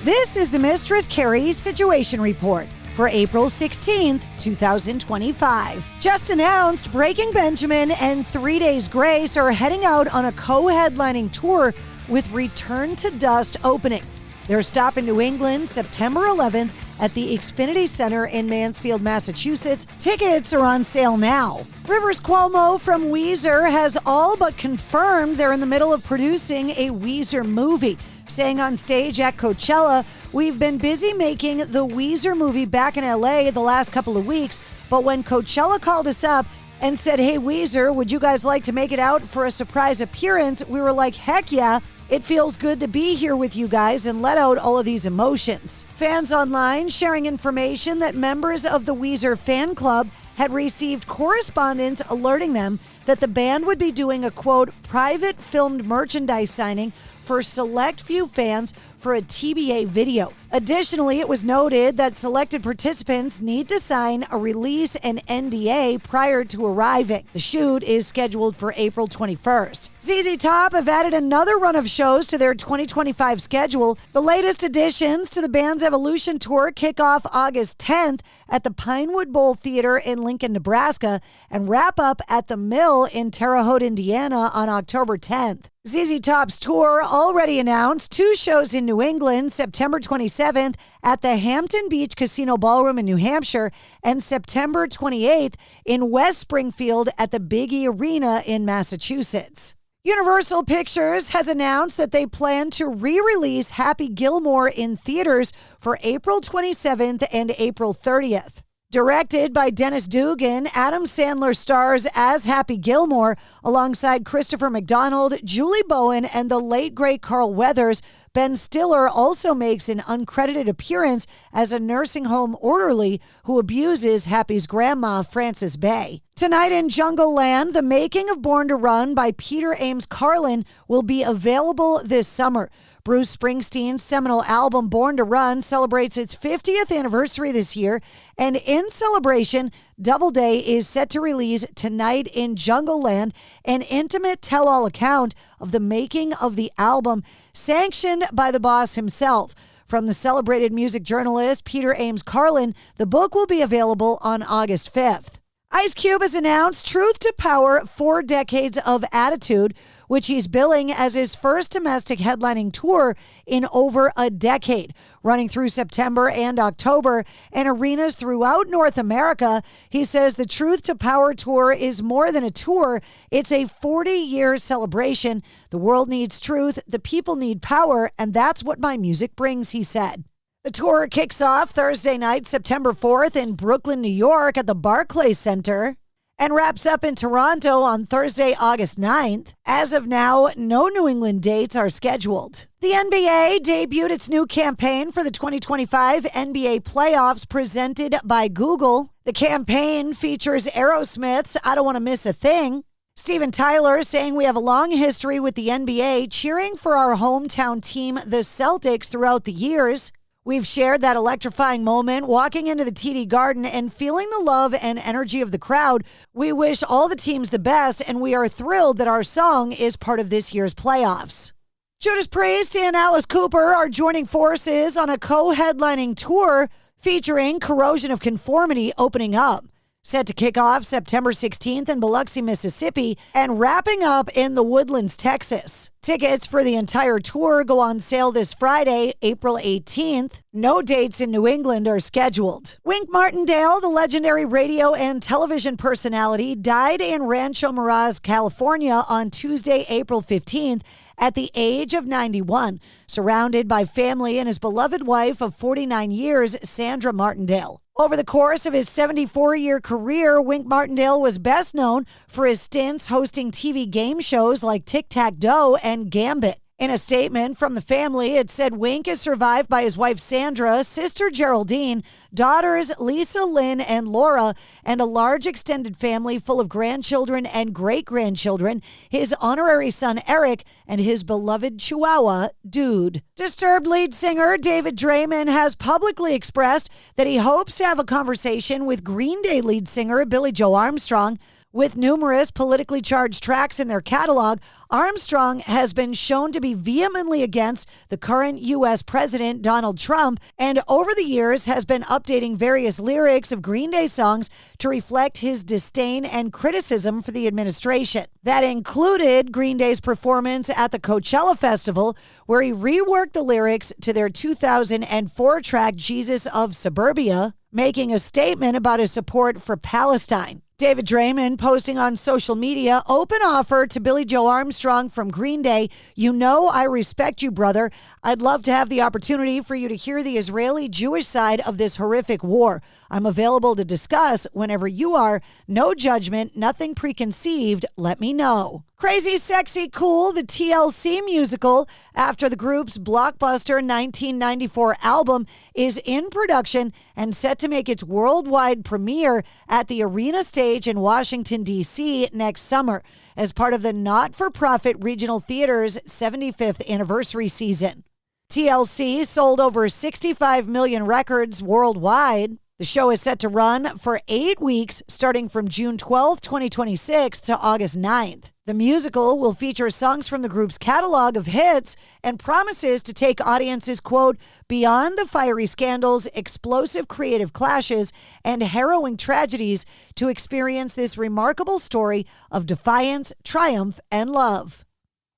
This is the Mistress Carrie Situation Report for April 16th, 2025. Just announced, Breaking Benjamin and 3 Days Grace are heading out on a co-headlining tour with Return to Dust opening. They're stopping New England September 11th at the Xfinity Center in Mansfield, Massachusetts. Tickets are on sale now. Rivers Cuomo from Weezer has all but confirmed they're in the middle of producing a Weezer movie, saying on stage at Coachella, "We've been busy making the Weezer movie back in LA the last couple of weeks, but when Coachella called us up and said, 'Hey Weezer, would you guys like to make it out for a surprise appearance?' we were like, heck yeah. It feels good to be here with you guys and let out all of these emotions." Fans online sharing information that members of the Weezer fan club had received correspondence alerting them that the band would be doing a, quote, private filmed merchandise signing for select few fans for a TBA video. Additionally, it was noted that selected participants need to sign a release and NDA prior to arriving. The shoot is scheduled for April 21st. ZZ Top have added another run of shows to their 2025 schedule. The latest additions to the band's Evolution Tour kick off August 10th at the Pinewood Bowl Theater in Lincoln, Nebraska, and wrap up at the Mill in Terre Haute, Indiana on October 10th. ZZ Top's tour already announced 2 shows in New England, September 27th at the Hampton Beach Casino Ballroom in New Hampshire and September 28th in West Springfield at the Big E Arena in Massachusetts. Universal Pictures has announced that they plan to re-release Happy Gilmore in theaters for April 27th and April 30th. Directed by Dennis Dugan, Adam Sandler stars as Happy Gilmore alongside Christopher McDonald, Julie Bowen, and the late great Carl Weathers. Ben Stiller also makes an uncredited appearance as a nursing home orderly who abuses Happy's grandma, Frances Bay. Tonight in Jungle Land, the making of Born to Run by Peter Ames Carlin will be available this summer. Bruce Springsteen's seminal album Born to Run celebrates its 50th anniversary this year, and in celebration, Doubleday is set to release Tonight in Jungle Land, an intimate tell-all account of the making of the album, sanctioned by the boss himself. From the celebrated music journalist Peter Ames Carlin, the book will be available on August 5th. Ice Cube has announced Truth to Power 4 Decades of Attitude, which he's billing as his first domestic headlining tour in over a decade. Running through September and October and arenas throughout North America, he says the Truth to Power tour is more than a tour. It's a 40-year celebration. The world needs truth, the people need power, and that's what my music brings, he said. The tour kicks off Thursday night, September 4th in Brooklyn, New York at the Barclays Center and wraps up in Toronto on Thursday, August 9th. As of now, no New England dates are scheduled. The NBA debuted its new campaign for the 2025 NBA playoffs presented by Google. The campaign features Aerosmith's I Don't Want to Miss a Thing. Steven Tyler saying we have a long history with the NBA, cheering for our hometown team, the Celtics, throughout the years. We've shared that electrifying moment walking into the TD Garden and feeling the love and energy of the crowd. We wish all the teams the best, and we are thrilled that our song is part of this year's playoffs. Judas Priest and Alice Cooper are joining forces on a co-headlining tour featuring Corrosion of Conformity opening up. Set to kick off September 16th in Biloxi, Mississippi, and wrapping up in the Woodlands, Texas. Tickets for the entire tour go on sale this Friday, April 18th. No dates in New England are scheduled. Wink Martindale, the legendary radio and television personality, died in Rancho Mirage, California on Tuesday, April 15th at the age of 91, surrounded by family and his beloved wife of 49 years, Sandra Martindale. Over the course of his 74-year career, Wink Martindale was best known for his stints hosting TV game shows like Tic-Tac-Dough and Gambit. In a statement from the family, it said Wink is survived by his wife Sandra, sister Geraldine, daughters Lisa, Lynn, and Laura, and a large extended family full of grandchildren and great-grandchildren, his honorary son Eric, and his beloved Chihuahua, Dude. Disturbed lead singer David Draymond has publicly expressed that he hopes to have a conversation with Green Day lead singer Billy Joe Armstrong. With numerous politically charged tracks in their catalog, Armstrong has been shown to be vehemently against the current U.S. President Donald Trump, and over the years has been updating various lyrics of Green Day songs to reflect his disdain and criticism for the administration. That included Green Day's performance at the Coachella Festival, where he reworked the lyrics to their 2004 track Jesus of Suburbia, making a statement about his support for Palestine. David Draymond posting on social media, open offer to Billy Joe Armstrong from Green Day. You know I respect you, brother. I'd love to have the opportunity for you to hear the Israeli-Jewish side of this horrific war. I'm available to discuss whenever you are. No judgment, nothing preconceived. Let me know. Crazy, Sexy, Cool, the TLC musical, after the group's blockbuster 1994 album, is in production and set to make its worldwide premiere at the Arena Stage in Washington, D.C. next summer as part of the not-for-profit Regional Theater's 75th anniversary season. TLC sold over 65 million records worldwide. The show is set to run for 8 weeks, starting from June 12, 2026 to August 9th. The musical will feature songs from the group's catalog of hits and promises to take audiences, quote, beyond the fiery scandals, explosive creative clashes, and harrowing tragedies to experience this remarkable story of defiance, triumph, and love.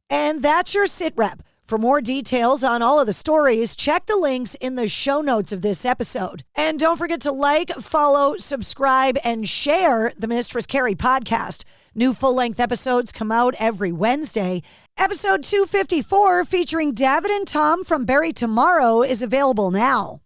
And that's your sit rep. For more details on all of the stories, check the links in the show notes of this episode. And don't forget to like, follow, subscribe, and share the Mistress Carrie Podcast. New full-length episodes come out every Wednesday. Episode 254, featuring David and Tom from Barry Tomorrow, is available now.